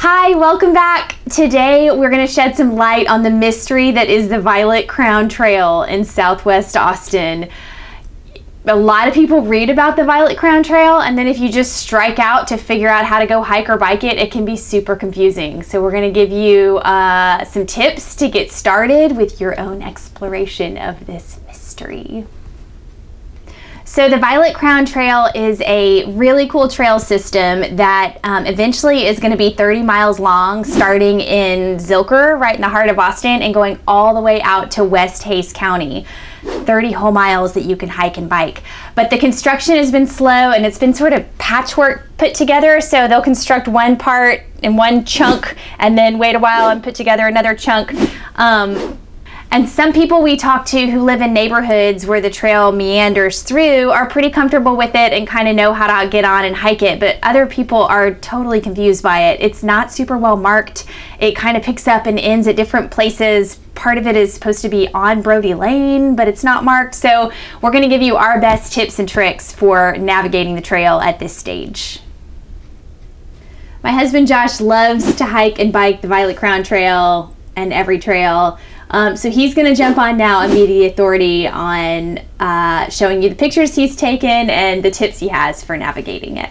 Hi, welcome back. Today we're going to shed some light on the mystery that is the Violet Crown Trail in Southwest Austin. A lot of people read about the Violet Crown Trail, and then if you just strike out to figure out how to go hike or bike it, it can be super confusing. So we're going to give you some tips to get started with your own exploration of this mystery. So the Violet Crown Trail is a really cool trail system that eventually is going to be 30 miles long, starting in Zilker, right in the heart of Austin, and going all the way out to West Hays County. 30 whole miles that you can hike and bike. But the construction has been slow and it's been sort of patchwork put together. So they'll construct one part in one chunk and then wait a while and put together another chunk. And some people we talk to who live in neighborhoods where the trail meanders through are pretty comfortable with it and kind of know how to get on and hike it, but other people are totally confused by it. It's not super well marked. It kind of picks up and ends at different places. Part of it is supposed to be on Brody Lane, but it's not marked. So we're going to give you our best tips and tricks for navigating the trail at this stage. My husband Josh loves to hike and bike the Violet Crown Trail and every trail. So he's going to jump on now and be the authority on showing you the pictures he's taken and the tips he has for navigating it.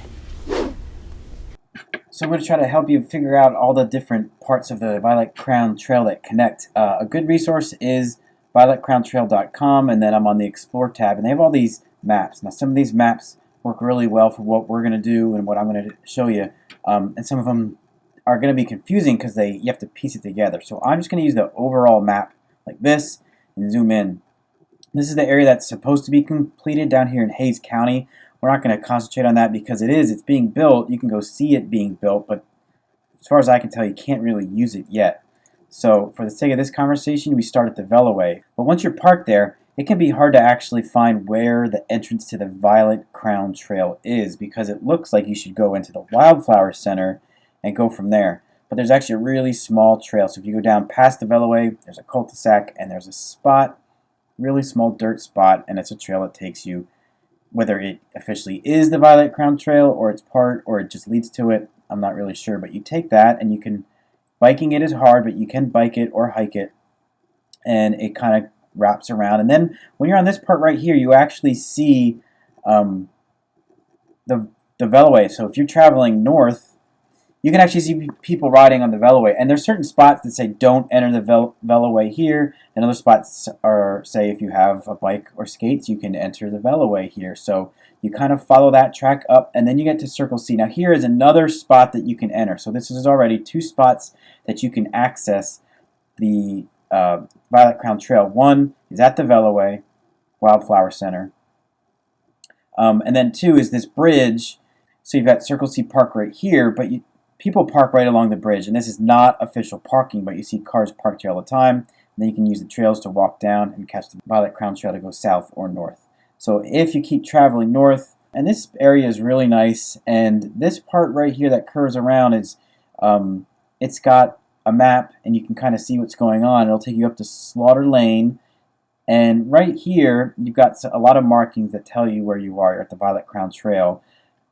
So I'm going to try to help you figure out all the different parts of the Violet Crown Trail that connect. A good resource is violetcrowntrail.com, and then I'm on the Explore tab, and they have all these maps. Now some of these maps work really well for what we're going to do and what I'm going to show you, and some of them are going to be confusing because you have to piece it together. So I'm just going to use the overall map like this and zoom in. This is the area that's supposed to be completed down here in Hays County. We're not going to concentrate on that because it's being built. You can go see it being built, but as far as I can tell, you can't really use it yet. So for the sake of this conversation, we start at the Veloway. But once you're parked there, it can be hard to actually find where the entrance to the Violet Crown Trail is because it looks like you should go into the Wildflower Center and go from there. But there's actually a really small trail. So if you go down past the Veloway, there's a cul-de-sac and there's a spot, really small dirt spot, and it's a trail that takes you, whether it officially is the Violet Crown Trail or it's part or it just leads to it, I'm not really sure. But you take that and you can, biking it is hard, but you can bike it or hike it, and it kind of wraps around. And then when you're on this part right here, you actually see the Veloway. So if you're traveling north, you can actually see people riding on the Veloway, and there's certain spots that say don't enter the Veloway here, and other spots are say if you have a bike or skates, you can enter the Veloway here. So you kind of follow that track up, and then you get to Circle C. Now here is another spot that you can enter. So this is already two spots that you can access the Violet Crown Trail. One is at the Veloway, Wildflower Center, and then two is this bridge. So you've got Circle C Park right here, but people park right along the bridge, and this is not official parking, but you see cars parked here all the time. And then you can use the trails to walk down and catch the Violet Crown Trail to go south or north. So if you keep traveling north, and this area is really nice, and this part right here that curves around is, it's got a map, and you can kind of see what's going on. It'll take you up to Slaughter Lane, and right here you've got a lot of markings that tell you where you are. You're at the Violet Crown Trail.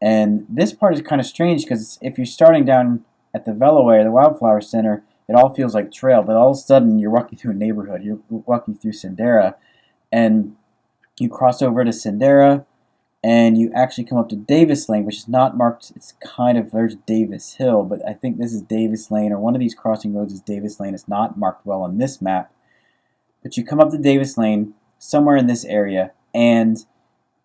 And this part is kind of strange because if you're starting down at the Veloway or the Wildflower Center, it all feels like trail, but all of a sudden you're walking through a neighborhood. You're walking through Sendera, and you cross over to Sendera, and you actually come up to Davis Lane, which is not marked. It's kind of, there's Davis Hill, but I think this is Davis Lane, or one of these crossing roads is Davis Lane. It's not marked well on this map. But you come up to Davis Lane, somewhere in this area, and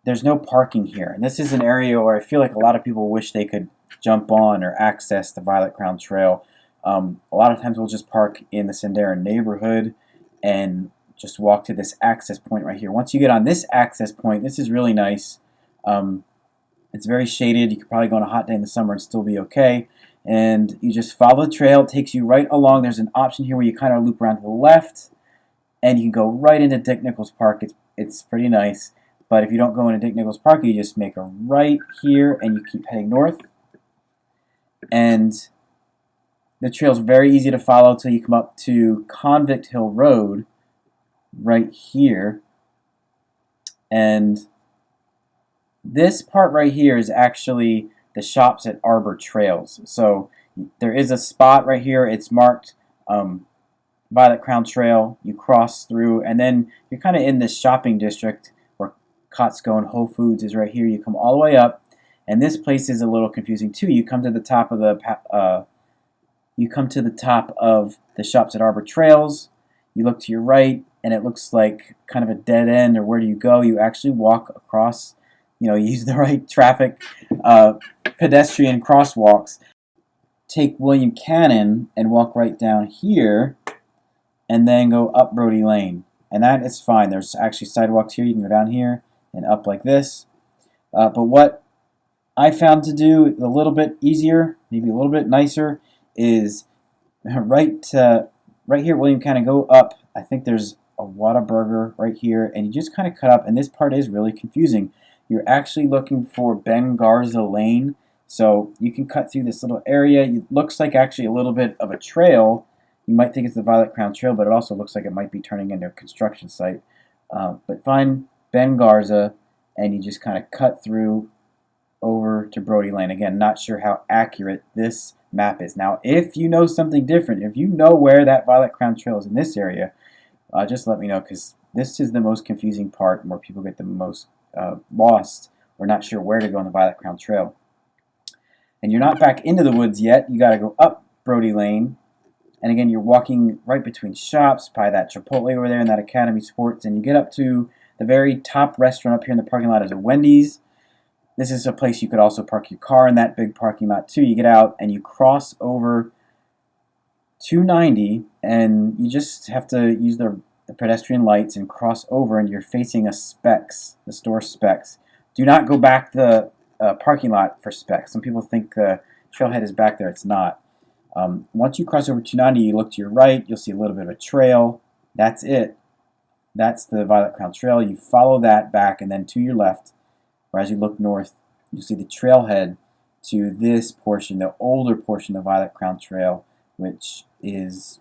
there's no parking here. And this is an area where I feel like a lot of people wish they could jump on or access the Violet Crown Trail. A lot of times we'll just park in the Sendera neighborhood and just walk to this access point right here. Once you get on this access point, this is really nice. It's very shaded. You could probably go on a hot day in the summer and still be okay. And you just follow the trail. It takes you right along. There's an option here where you kind of loop around to the left, and you can go right into Dick Nichols Park. It's pretty nice. But if you don't go into Dick Nichols Park, you just make a right here and you keep heading north. And the trail's very easy to follow till you come up to Convict Hill Road right here. And this part right here is actually the shops at Arbor Trails. So There is a spot right here. It's marked Violet Crown Trail. You cross through, and then you're kind of in this shopping district where Costco and Whole Foods is right here. You come all the way up, and this place is a little confusing too. You come to the top of the Shops at Arbor Trails. You look to your right, and it looks like kind of a dead end, or where do you go? You actually walk across, use the right traffic pedestrian crosswalks. Take William Cannon and walk right down here, and then go up Brody Lane. And that is fine. There's actually sidewalks here. You can go down here and up like this. But what I found to do a little bit easier, maybe a little bit nicer, is right here, William Cannon, go up. I think there's a Whataburger right here, and you just kind of cut up, and this part is really confusing. You're actually looking for Ben Garza Lane, so you can cut through this little area. It looks like actually a little bit of a trail. You might think it's the Violet Crown Trail, but it also looks like it might be turning into a construction site. But find Ben Garza, and you just kind of cut through over to Brody Lane. Again, not sure how accurate this map is. Now, if you know something different, if you know where that Violet Crown Trail is in this area, just let me know, because this is the most confusing part, where people get the most lost or not sure where to go on the Violet Crown Trail. And you're not back into the woods yet. You got to go up Brody Lane. And again, you're walking right between shops by that Chipotle over there and that Academy Sports, and you get up to the very top restaurant up here in the parking lot is a Wendy's. This is a place you could also park your car in, that big parking lot too. You get out and you cross over 290, and you just have to use the pedestrian lights and cross over, and you're facing a Specs, the store Specs. Do not go back the parking lot for Specs. Some people think the trailhead is back there. It's not. Once you cross over 290, you look to your right, you'll see a little bit of a trail. That's it. That's the Violet Crown Trail. You follow that back, and then to your left, or as you look north, you'll see the trailhead to this portion, the older portion of Violet Crown Trail, which is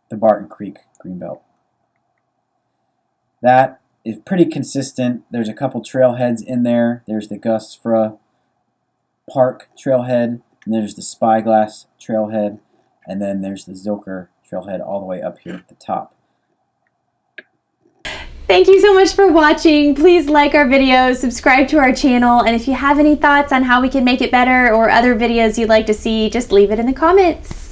the Barton Creek Greenbelt. That is pretty consistent. There's a couple trailheads in there. There's the Gusfra Park trailhead, and there's the Spyglass trailhead, and then there's the Zilker trailhead all the way up here at the top. Thank you so much for watching. Please like our videos, subscribe to our channel, and if you have any thoughts on how we can make it better or other videos you'd like to see, just leave it in the comments.